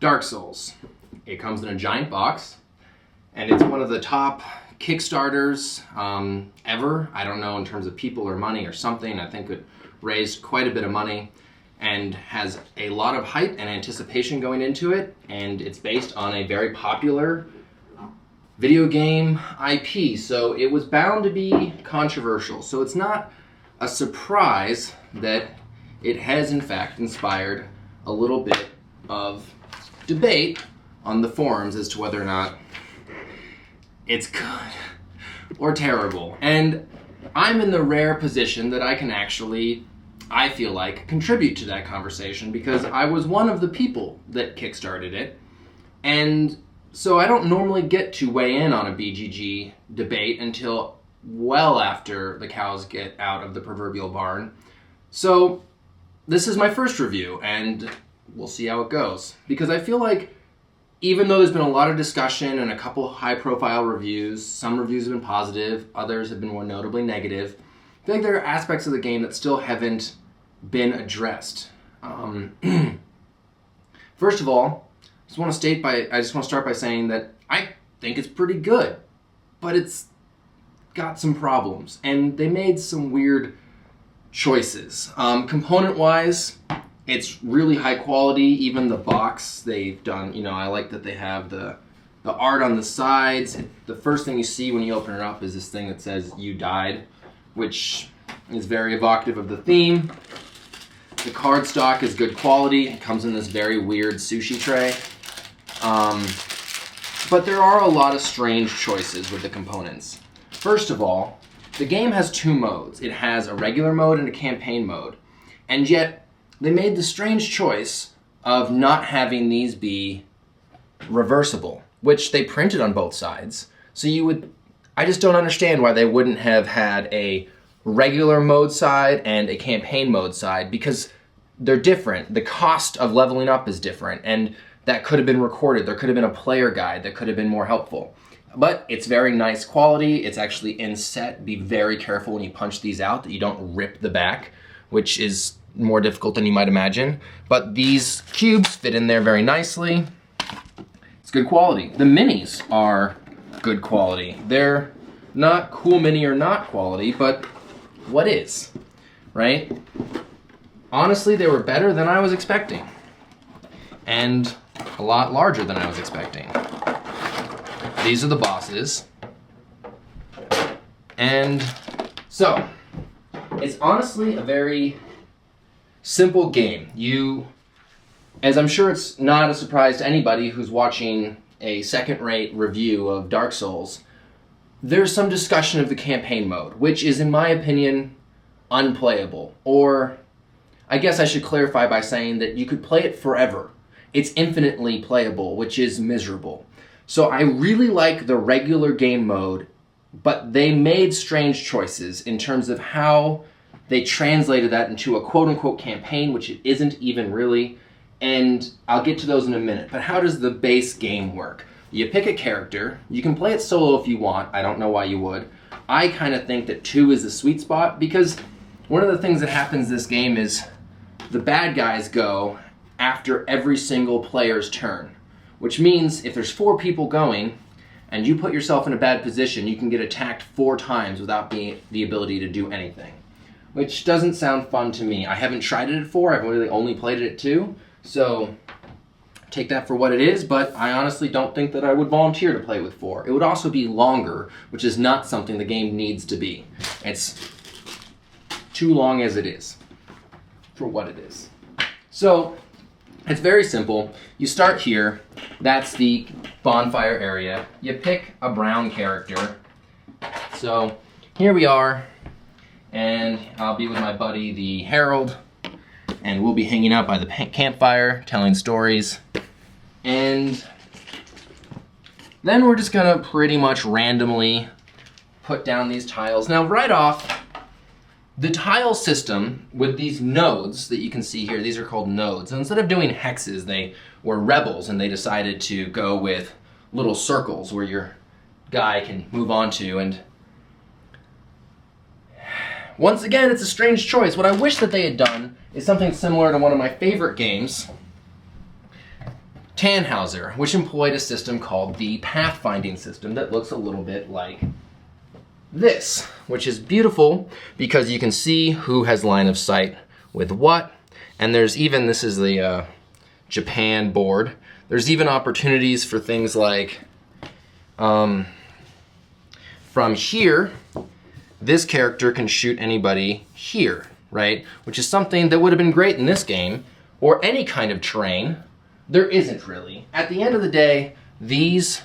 Dark Souls. It comes in a giant box, and it's one of the top Kickstarters ever. I don't know in terms of people or money or something. I think it raised quite a bit of money and has a lot of hype and anticipation going into it, and it's based on a very popular video game IP, so it was bound to be controversial. So it's not a surprise that it has in fact inspired a little bit of debate on the forums as to whether or not it's good or terrible. And I'm in the rare position that I can actually, I feel like, contribute to that conversation because I was one of the people that kickstarted it. And so I don't normally get to weigh in on a BGG debate until well after the cows get out of the proverbial barn. So this is my first review, and we'll see how it goes. Because I feel like even though there's been a lot of discussion and a couple high-profile reviews, some reviews have been positive, others have been more notably negative, I feel like there are aspects of the game that still haven't been addressed. First of all, I just want to start by saying that I think it's pretty good, but it's got some problems, and they made some weird choices. Component-wise, it's really high quality. Even the box they've done, I like that they have the art on the sides. The first thing you see when you open it up is this thing that says "You died," which is very evocative of the theme. The cardstock is good quality. It comes in this very weird sushi tray. But there are a lot of strange choices with the components. First of all, the game has two modes. It has a regular mode and a campaign mode. And yet, they made the strange choice of not having these be reversible, which they printed on both sides. So I just don't understand why they wouldn't have had a regular mode side and a campaign mode side, because they're different. The cost of leveling up is different, and that could have been recorded. There could have been a player guide that could have been more helpful. But it's very nice quality. It's actually inset. Be very careful when you punch these out that you don't rip the back, which is more difficult than you might imagine. But these cubes fit in there very nicely. It's good quality. The minis are good quality. They're not cool mini or not quality, but what is, right? Honestly, they were better than I was expecting, and a lot larger than I was expecting. These are the bosses. And so, it's honestly a very simple game. As I'm sure it's not a surprise to anybody who's watching a second-rate review of Dark Souls, there's some discussion of the campaign mode, which is, in my opinion, unplayable. Or, I guess I should clarify by saying that you could play it forever. It's infinitely playable, which is miserable. So I really like the regular game mode, but they made strange choices in terms of how they translated that into a quote-unquote campaign, which it isn't even really, and I'll get to those in a minute. But how does the base game work? You pick a character. You can play it solo if you want. I don't know why you would. I kind of think that 2 is the sweet spot, because one of the things that happens in this game is the bad guys go after every single player's turn, which means if there's 4 people going and you put yourself in a bad position, you can get attacked 4 times without the ability to do anything, which doesn't sound fun to me. I haven't tried it at 4. I've really only played it at 2, so take that for what it is, but I honestly don't think that I would volunteer to play with 4. It would also be longer, which is not something the game needs to be. It's too long as it is for what it is. So it's very simple. You start here. That's the bonfire area. You pick a brown character. So here we are, and I'll be with my buddy, the Herald, and we'll be hanging out by the campfire, telling stories. And then we're just gonna pretty much randomly put down these tiles. Now, right off, the tile system with these nodes that you can see here, these are called nodes. And instead of doing hexes, they were rebels, and they decided to go with little circles where your guy can move on to. And once again, it's a strange choice. What I wish that they had done is something similar to one of my favorite games, Tannhauser, which employed a system called the pathfinding system that looks a little bit like this, which is beautiful because you can see who has line of sight with what. And there's even, this is the Japan board, there's even opportunities for things like from here, this character can shoot anybody here, right? Which is something that would have been great in this game, or any kind of terrain. There isn't really. At the end of the day, these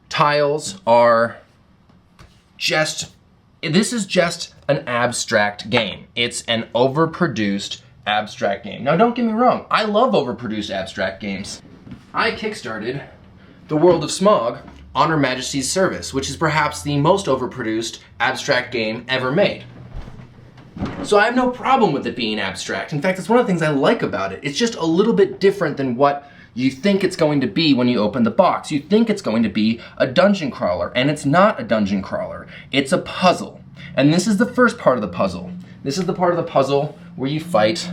tiles are this is just an abstract game. It's an overproduced abstract game. Now don't get me wrong, I love overproduced abstract games. I kickstarted The World of Smog on Her Majesty's service, which is perhaps the most overproduced abstract game ever made. So I have no problem with it being abstract. In fact, it's one of the things I like about it. It's just a little bit different than what you think it's going to be when you open the box. You think it's going to be a dungeon crawler, and it's not a dungeon crawler. It's a puzzle. And this is the first part of the puzzle. This is the part of the puzzle where you fight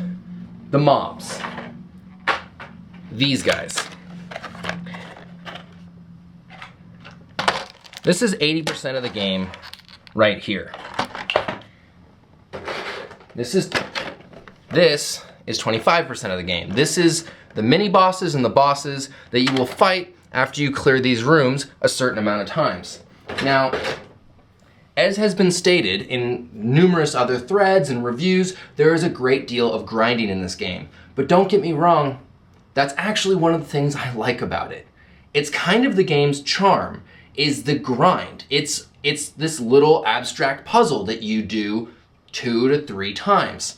the mobs. These guys. This is 80% of the game right here. This is 25% of the game. This is the mini bosses and the bosses that you will fight after you clear these rooms a certain amount of times. Now, as has been stated in numerous other threads and reviews, there is a great deal of grinding in this game. But don't get me wrong, that's actually one of the things I like about it. It's kind of the game's charm, is the grind. It's this little abstract puzzle that you do 2 to 3 times.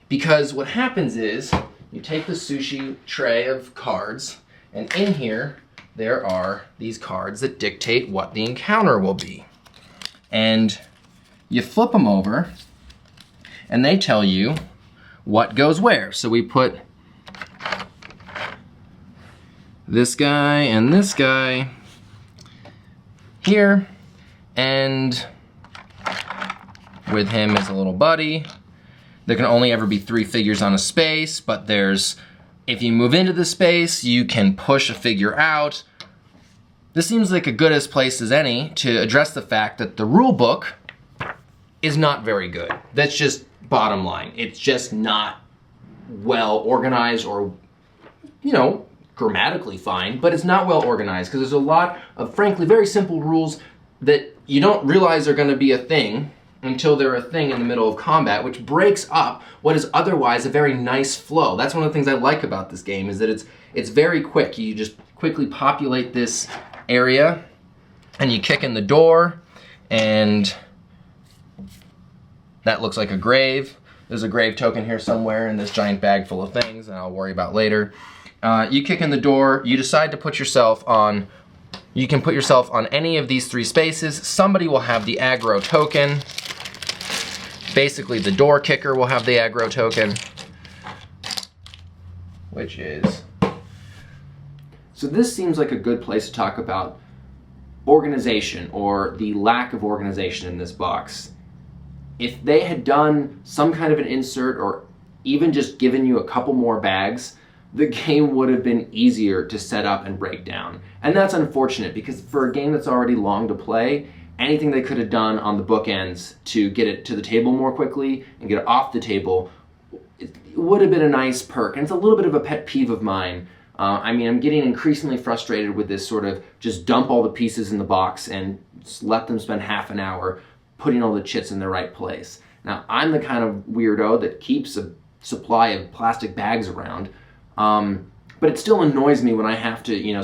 Because what happens is, you take the sushi tray of cards, and in here, there are these cards that dictate what the encounter will be. And you flip them over, and they tell you what goes where. So we put this guy and this guy here, and with him is a little buddy. There can only ever be 3 figures on a space, but if you move into the space, you can push a figure out. This seems like a good as place as any to address the fact that the rule book is not very good. That's just bottom line. It's just not well organized, or, you know, grammatically fine, but it's not well organized because there's a lot of, frankly, very simple rules that you don't realize are going to be a thing until they're a thing in the middle of combat, which breaks up what is otherwise a very nice flow. That's one of the things I like about this game, is that it's very quick. You just quickly populate this area, and you kick in the door, and that looks like a grave. There's a grave token here somewhere in this giant bag full of things that I'll worry about later. You kick in the door, you decide to put yourself on, you can put yourself on any of these 3 spaces. Somebody will have the aggro token. Basically, the door kicker will have the aggro token, which is... So this seems like a good place to talk about organization, or the lack of organization in this box. If they had done some kind of an insert, or even just given you a couple more bags, the game would have been easier to set up and break down. And that's unfortunate, because for a game that's already long to play, anything they could have done on the bookends to get it to the table more quickly and get it off the table, it would have been a nice perk. And it's a little bit of a pet peeve of mine. I mean, I'm getting increasingly frustrated with this sort of just dump all the pieces in the box and just let them spend half an hour putting all the chits in the right place. Now, I'm the kind of weirdo that keeps a supply of plastic bags around, but it still annoys me when I have to, you know,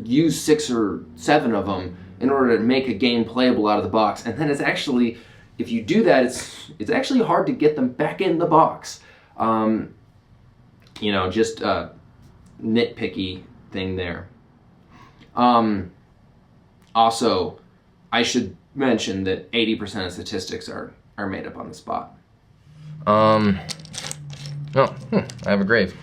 use 6 or 7 of them in order to make a game playable out of the box. And then it's actually, if you do that, it's actually hard to get them back in the box. You know, just a nitpicky thing there. Also, I should mention that 80% of statistics are made up on the spot. I have a grave.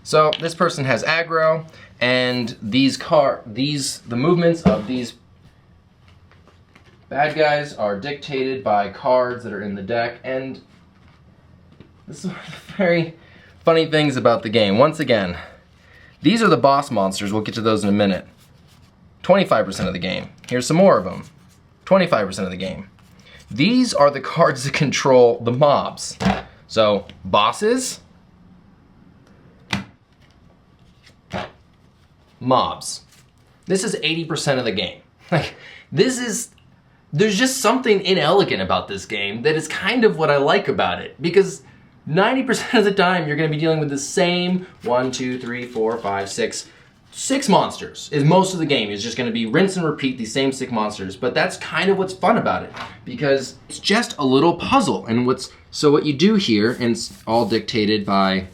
So this person has aggro, and the movements of these Bad guys are dictated by cards that are in the deck, and this is one of the very funny things about the game. Once again, these are the boss monsters. We'll get to those in a minute. 25% of the game. Here's some more of them. 25% of the game. These are the cards that control the mobs. So, bosses, mobs. This is 80% of the game. Like, there's just something inelegant about this game that is kind of what I like about it, because 90% of the time you're gonna be dealing with the same 1, 2, 3, 4, 5, 6 monsters. Is most of the game is just gonna be rinse and repeat these same 6 monsters, but that's kind of what's fun about it, because it's just a little puzzle. And so what you do here, and it's all dictated by,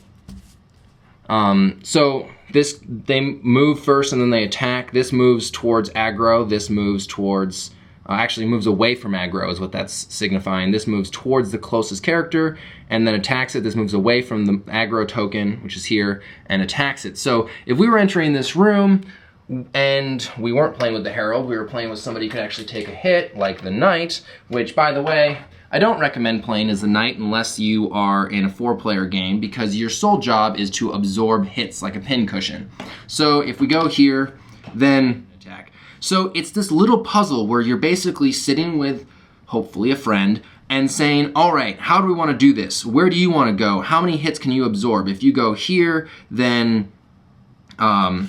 they move first and then they attack. This moves towards aggro, this moves towards, actually moves away from aggro is what that's signifying. This moves towards the closest character and then attacks it. This moves away from the aggro token, which is here, and attacks it. So if we were entering this room and we weren't playing with the Herald, we were playing with somebody who could actually take a hit, like the Knight, which, by the way, I don't recommend playing as the Knight unless you are in a 4-player game, because your sole job is to absorb hits like a pincushion. So if we go here, then attack. So it's this little puzzle where you're basically sitting with, hopefully, a friend and saying, all right, how do we want to do this? Where do you want to go? How many hits can you absorb? If you go here, then, for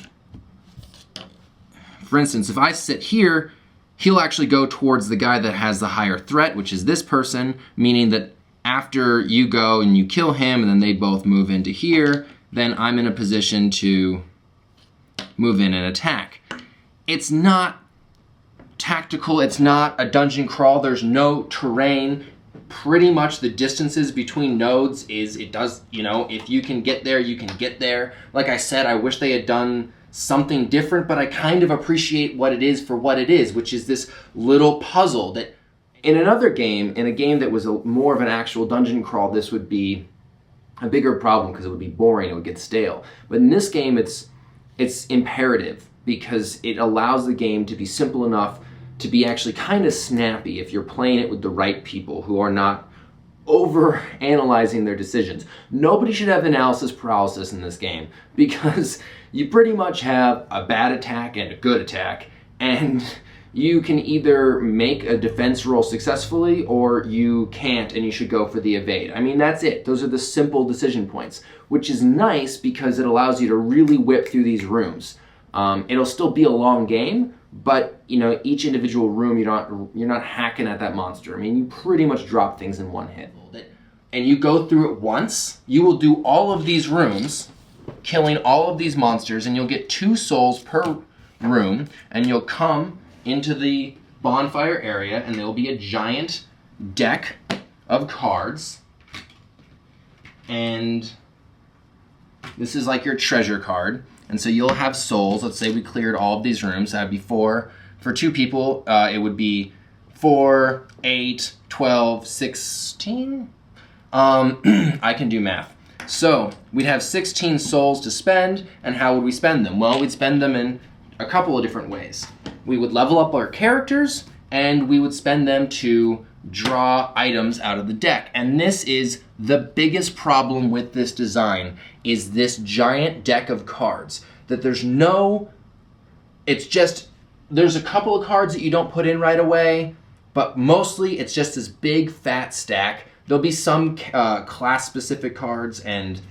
instance, if I sit here, he'll actually go towards the guy that has the higher threat, which is this person, meaning that after you go and you kill him and then they both move into here, then I'm in a position to move in and attack. It's not tactical, it's not a dungeon crawl, there's no terrain. Pretty much the distances between nodes if you can get there, you can get there. Like I said, I wish they had done something different, but I kind of appreciate what it is for what it is, which is this little puzzle that in another game, in a game that was more of an actual dungeon crawl, this would be a bigger problem because it would be boring, it would get stale. But in this game, it's imperative because it allows the game to be simple enough to be actually kind of snappy if you're playing it with the right people who are not over analyzing their decisions. Nobody should have analysis paralysis in this game because you pretty much have a bad attack and a good attack, and you can either make a defense roll successfully or you can't and you should go for the evade. I mean, that's it. Those are the simple decision points, which is nice because it allows you to really whip through these rooms. It'll still be a long game, but each individual room you're not hacking at that monster. I mean, you pretty much drop things in one hit. And you go through it once, you will do all of these rooms, killing all of these monsters, and you'll get 2 souls per room, and you'll come into the bonfire area, and there'll be a giant deck of cards, and this is like your treasure card, and so you'll have souls. Let's say we cleared all of these rooms. That'd be 4. For 2 people, it would be 4, 8, 12, 16? I can do math. So, we'd have 16 souls to spend, and how would we spend them? Well, we'd spend them in a couple of different ways. We would level up our characters, and we would spend them to draw items out of the deck. And this is the biggest problem with this design, is this giant deck of cards. That there's a couple of cards that you don't put in right away, but mostly it's just this big fat stack. There'll be some class-specific cards, and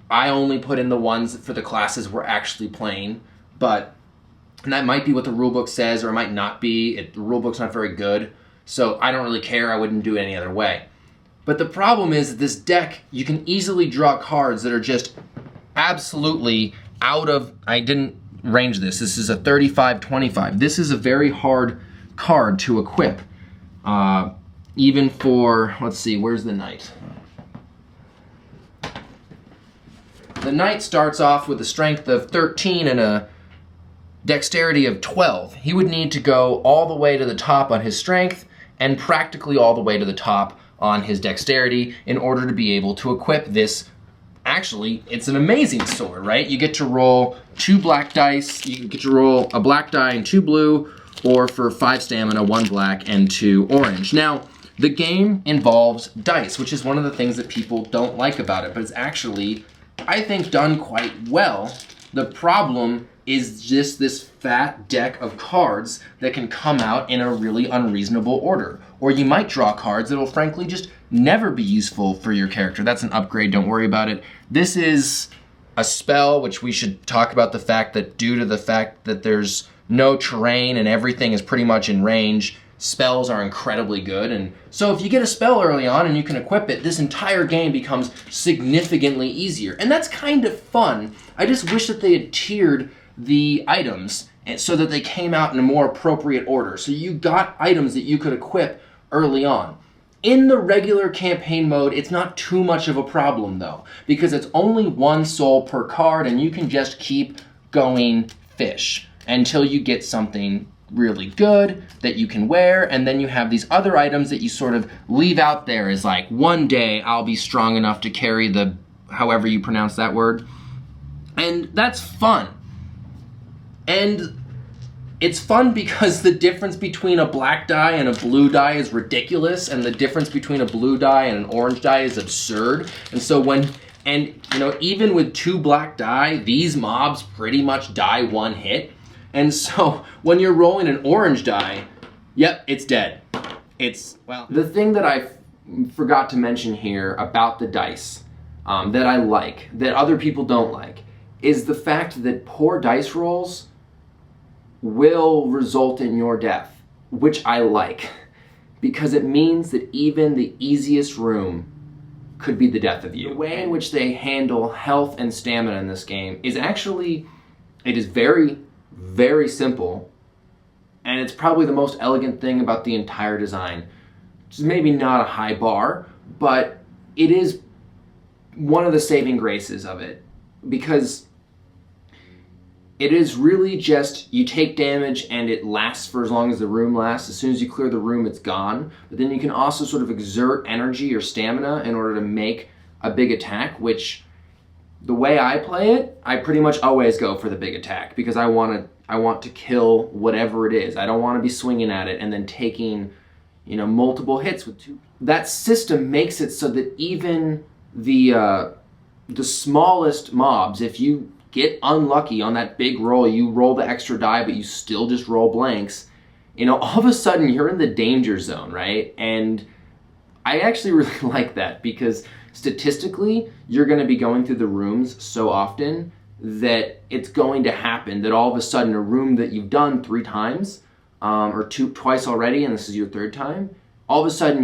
I only put in the ones for the classes we're actually playing, and that might be what the rulebook says, or it might not be. The rulebook's not very good, so I don't really care. I wouldn't do it any other way. But the problem is that this deck, you can easily draw cards that are just absolutely out of... I didn't range this. This is a 35-25. This is a very hard card to equip. Even for, let's see, where's the Knight? The Knight starts off with a strength of 13 and a dexterity of 12. He would need to go all the way to the top on his strength and practically all the way to the top on his dexterity in order to be able to equip this. Actually, it's an amazing sword, right? You get to roll 2 black dice, you get to roll a black die and 2 blue, or for 5 stamina, 1 black, and 2 orange. Now, the game involves dice, which is one of the things that people don't like about it, but it's actually, I think, done quite well. The problem is just this fat deck of cards that can come out in a really unreasonable order. Or you might draw cards that will frankly just never be useful for your character. That's an upgrade, don't worry about it. This is a spell, which we should talk about the fact that due to the fact that there's no terrain and everything is pretty much in range, spells are incredibly good. And so if you get a spell early on and you can equip it, this entire game becomes significantly easier. And that's kind of fun. I just wish that they had tiered the items so that they came out in a more appropriate order. So you got items that you could equip early on. In the regular campaign mode, it's not too much of a problem though, because it's only 1 soul per card and you can just keep going fish until you get something really good that you can wear, and then you have these other items that you sort of leave out there as like, one day I'll be strong enough to carry the, however you pronounce that word. And that's fun. And it's fun because the difference between a black die and a blue die is ridiculous, and the difference between a blue die and an orange die is absurd. And so even with 2 black die, these mobs pretty much die 1 hit. And so when you're rolling an orange die, yep, it's dead. Well, the thing that I forgot to mention here about the dice that I like, that other people don't like, is the fact that poor dice rolls will result in your death, which I like, because it means that even the easiest room could be the death of you. The way in which they handle health and stamina in this game is actually, it is very, very simple, and it's probably the most elegant thing about the entire design. Which is maybe not a high bar, but it is one of the saving graces of it, because it is really just, you take damage and it lasts for as long as the room lasts. As soon as you clear the room, it's gone. But then you can also sort of exert energy or stamina in order to make a big attack, which, the way I play it, I pretty much always go for the big attack, because I want to kill whatever it is. I don't want to be swinging at it and then taking, multiple hits with 2. That system makes it so that even the smallest mobs, if you get unlucky on that big roll, you roll the extra die, but you still just roll blanks, all of a sudden you're in the danger zone, right? And I actually really like that, because statistically, you're going to be going through the rooms so often that it's going to happen that all of a sudden a room that you've done 3 times, or twice already, and this is your 3rd time, all of a sudden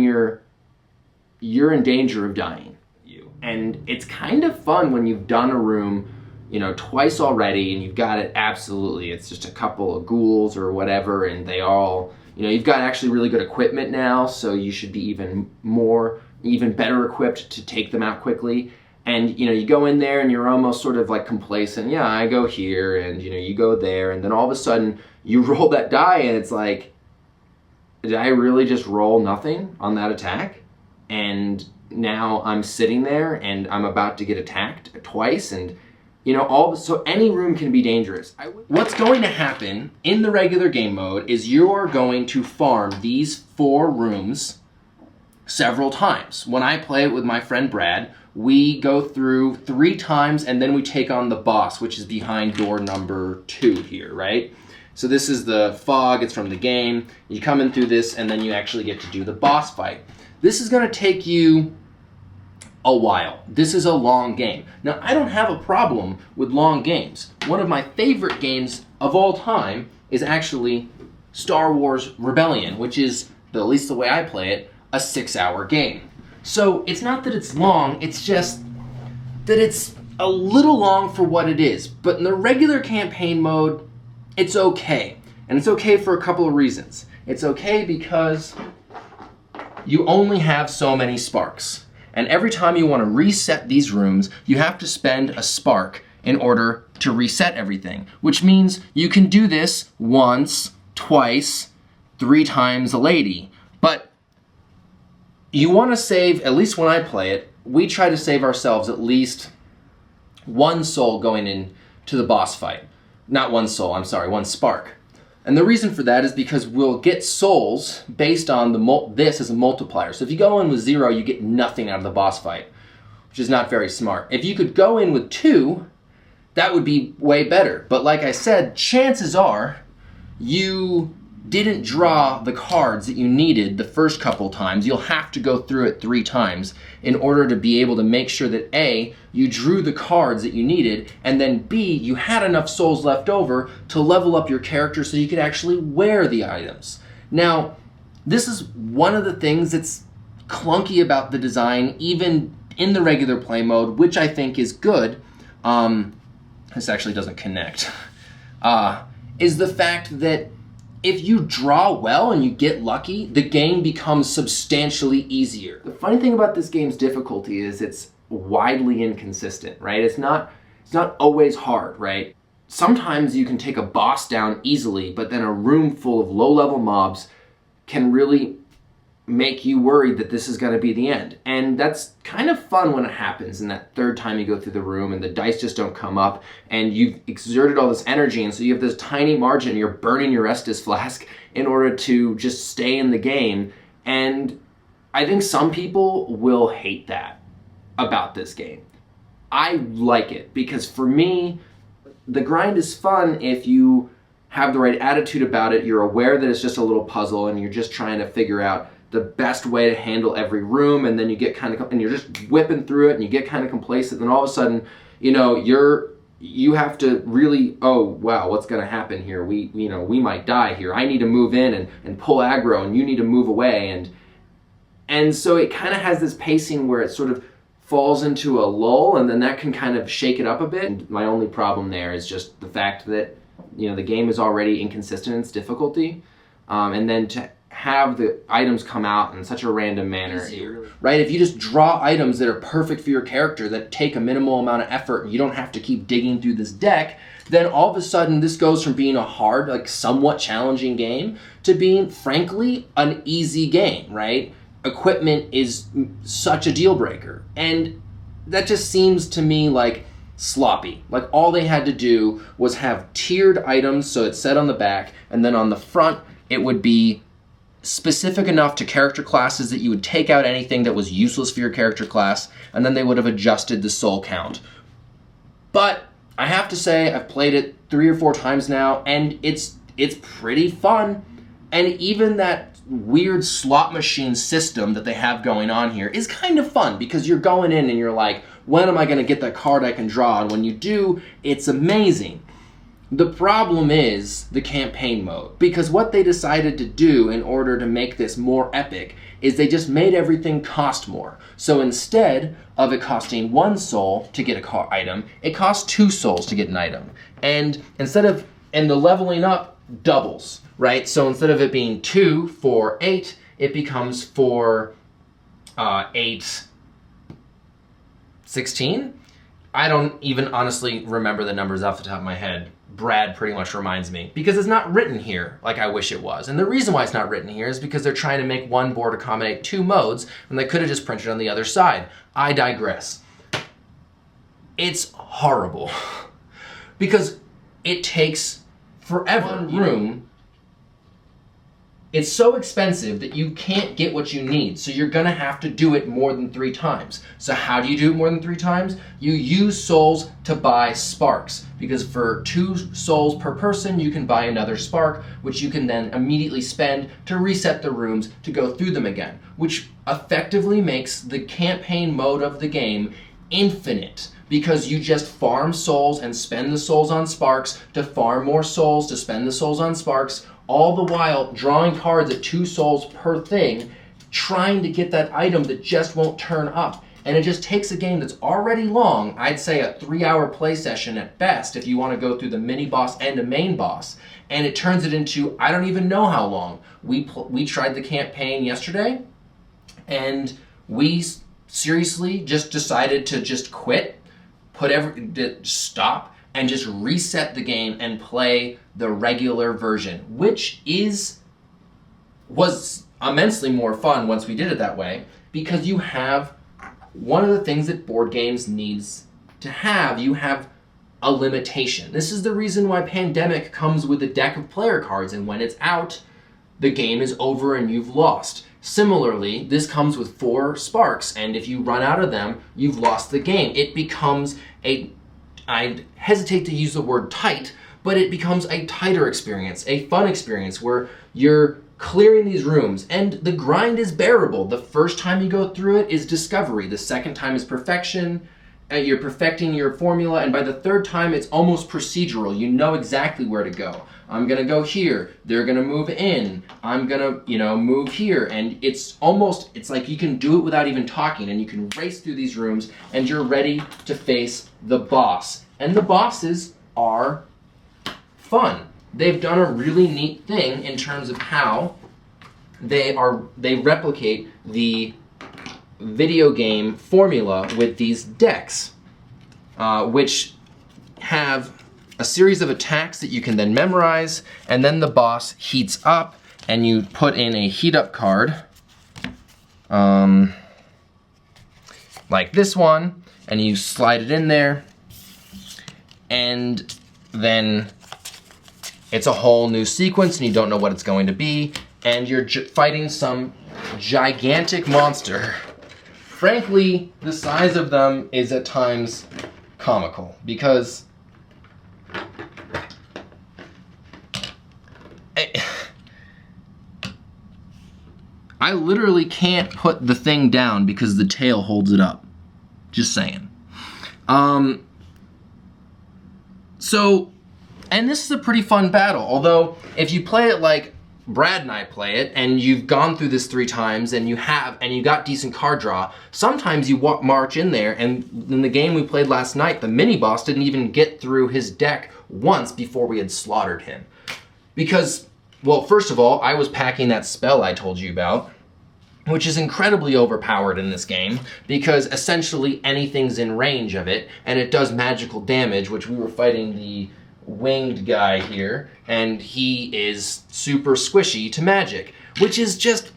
you're in danger of dying. And it's kind of fun when you've done a room twice already, and you've got it absolutely, it's just a couple of ghouls or whatever, and they all, you've got actually really good equipment now, so you should be even better equipped to take them out quickly. And, you go in there and you're almost sort of like complacent. Yeah, I go here, and, you go there, and then all of a sudden you roll that die, and it's like, did I really just roll nothing on that attack? And now I'm sitting there, and I'm about to get attacked twice, and so any room can be dangerous. What's going to happen in the regular game mode is you're going to farm these 4 rooms several times. When I play it with my friend Brad, we go through 3 times, and then we take on the boss, which is behind door number 2 here, right? So this is the fog, it's from the game. You come in through this, and then you actually get to do the boss fight. This is going to take you a while. This is a long game. Now, I don't have a problem with long games. One of my favorite games of all time is actually Star Wars Rebellion, which is, at least the way I play it, a 6-hour game. So it's not that it's long, it's just that it's a little long for what it is. But in the regular campaign mode, it's okay. And it's okay for a couple of reasons. It's okay because you only have so many sparks. And every time you want to reset these rooms, you have to spend a spark in order to reset everything. Which means you can do this once, twice, 3 times a lady. But you want to save, at least when I play it, we try to save ourselves at least 1 soul going into the boss fight. Not 1 soul, I'm sorry, 1 spark. And the reason for that is because we'll get souls based on this as a multiplier. So if you go in with 0, you get nothing out of the boss fight, which is not very smart. If you could go in with 2, that would be way better. But like I said, chances are you didn't draw the cards that you needed the first couple times. You'll have to go through it 3 times in order to be able to make sure that A, you drew the cards that you needed, and then B, you had enough souls left over to level up your character so you could actually wear the items. Now, this is one of the things that's clunky about the design, even in the regular play mode, which I think is good. This actually doesn't connect. Is the fact that if you draw well and you get lucky, the game becomes substantially easier. The funny thing about this game's difficulty is it's widely inconsistent, right? It's not always hard, right? Sometimes you can take a boss down easily, but then a room full of low-level mobs can really make you worried that this is going to be the end. And that's kind of fun when it happens in that third time you go through the room and the dice just don't come up and you've exerted all this energy, and so you have this tiny margin and you're burning your Estus flask in order to just stay in the game. And I think some people will hate that about this game. I like it because for me, the grind is fun if you have the right attitude about it. You're aware that it's just a little puzzle and you're just trying to figure out the best way to handle every room, and then you get kind of, and you're just whipping through it and you get kind of complacent, and all of a sudden, you know, you have to really, oh wow, what's going to happen here? We might die here. I need to move in and pull aggro, and you need to move away, and so it kind of has this pacing where it sort of falls into a lull, and then that can kind of shake it up a bit. And my only problem there is just the fact that, you know, the game is already inconsistent in its difficulty, and then to have the items come out in such a random manner, right? If you just draw items that are perfect for your character, that take a minimal amount of effort, and you don't have to keep digging through this deck, then all of a sudden this goes from being a hard, like somewhat challenging game to being, frankly, an easy game, right? Equipment is such a deal breaker. And that just seems to me like sloppy. Like all they had to do was have tiered items, so it said on the back, and then on the front it would be specific enough to character classes that you would take out anything that was useless for your character class, and then they would have adjusted the soul count. But I have to say, I've played it 3 or 4 times now, and it's pretty fun. And even that weird slot machine system that they have going on here is kind of fun, because you're going in and you're like, when am I going to get that card I can draw? And when you do, it's amazing. The problem is the campaign mode, because what they decided to do in order to make this more epic is they just made everything cost more. So instead of it costing 1 soul to get a item, it costs 2 souls to get an item. And and the leveling up doubles, right? So instead of it being 2 for 8, it becomes for 8, 16? I don't even honestly remember the numbers off the top of my head. Brad pretty much reminds me, because it's not written here like I wish it was. And the reason why it's not written here is because they're trying to make one board accommodate 2 modes, and they could have just printed on the other side. I digress. It's horrible because it takes forever. Room. It's so expensive that you can't get what you need, so you're gonna have to do it more than 3 times. So how do you do it more than 3 times? You use souls to buy sparks, because for 2 souls per person, you can buy another spark, which you can then immediately spend to reset the rooms to go through them again, which effectively makes the campaign mode of the game infinite, because you just farm souls and spend the souls on sparks to farm more souls to spend the souls on sparks, all the while drawing cards at 2 souls per thing, trying to get that item that just won't turn up. And it just takes a game that's already long, I'd say a 3-hour play session at best if you want to go through the mini boss and a main boss, and it turns it into I don't even know how long. We tried the campaign yesterday, and we seriously just decided to just quit, stop, and just reset the game and play the regular version, which was immensely more fun once we did it that way, because you have one of the things that board games needs to have. You have a limitation. This is the reason why Pandemic comes with a deck of player cards, and when it's out, the game is over and you've lost. Similarly, this comes with 4 sparks, and if you run out of them, you've lost the game. It becomes I hesitate to use the word tight, but it becomes a tighter experience, a fun experience where you're clearing these rooms, and the grind is bearable. The first time you go through it is discovery. The second time is perfection. You're perfecting your formula, and by the third time, it's almost procedural. You know exactly where to go. I'm gonna go here. They're gonna move in. I'm gonna, move here. And it's like you can do it without even talking, and you can race through these rooms, and you're ready to face the boss. And the bosses are fun. They've done a really neat thing in terms of how they replicate the video game formula with these decks, which have a series of attacks that you can then memorize, and then the boss heats up, and you put in a heat up card, like this one, and you slide it in there, and then it's a whole new sequence, and you don't know what it's going to be, and you're fighting some gigantic monster. Frankly, the size of them is at times comical, because I literally can't put the thing down because the tail holds it up. Just saying. And this is a pretty fun battle, although if you play it like Brad and I play it, and you've gone through this 3 times, and you got decent card draw, sometimes you march in there, and in the game we played last night, the mini-boss didn't even get through his deck once before we had slaughtered him. Because, well, first of all, I was packing that spell I told you about, which is incredibly overpowered in this game, because essentially anything's in range of it, and it does magical damage, which we were fighting the winged guy here, and he is super squishy to magic, which is just,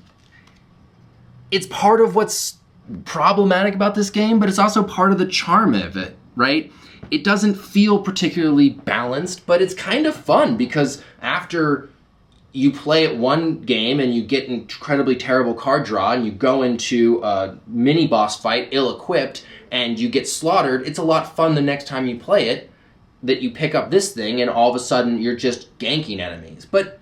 it's part of what's problematic about this game, but it's also part of the charm of it, right? It doesn't feel particularly balanced, but it's kind of fun, because after you play it one game and you get incredibly terrible card draw and you go into a mini boss fight ill-equipped and you get slaughtered, it's a lot fun the next time you play it that you pick up this thing and all of a sudden you're just ganking enemies. But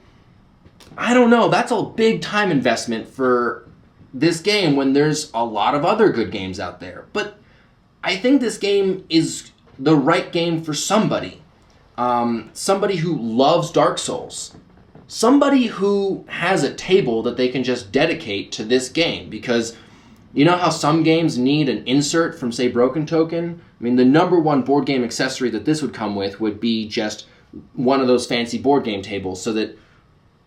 I don't know, that's a big time investment for this game when there's a lot of other good games out there. But I think this game is the right game for somebody. Somebody who loves Dark Souls. Somebody who has a table that they can just dedicate to this game, because you know how some games need an insert from, say, Broken Token? I mean, the #1 board game accessory that this would come with would be just one of those fancy board game tables, so that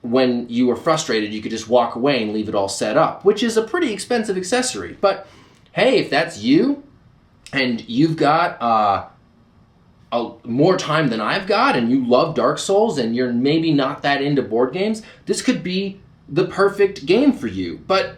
when you were frustrated, you could just walk away and leave it all set up, which is a pretty expensive accessory. But hey, if that's you, and you've got more time than I've got, and you love Dark Souls, and you're maybe not that into board games, this could be the perfect game for you. But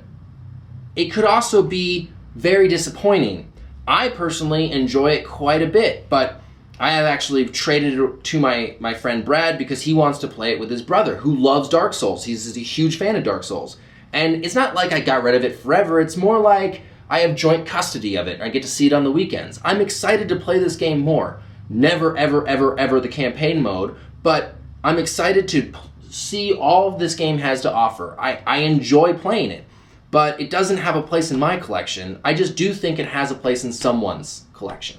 it could also be very disappointing. I personally enjoy it quite a bit, but I have actually traded it to my friend Brad because he wants to play it with his brother, who loves Dark Souls. He's a huge fan of Dark Souls. And it's not like I got rid of it forever, it's more like I have joint custody of it. I get to see it on the weekends. I'm excited to play this game more. Never, ever, ever, ever the campaign mode, but I'm excited to see all this game has to offer. I enjoy playing it, but it doesn't have a place in my collection. I just do think it has a place in someone's collection.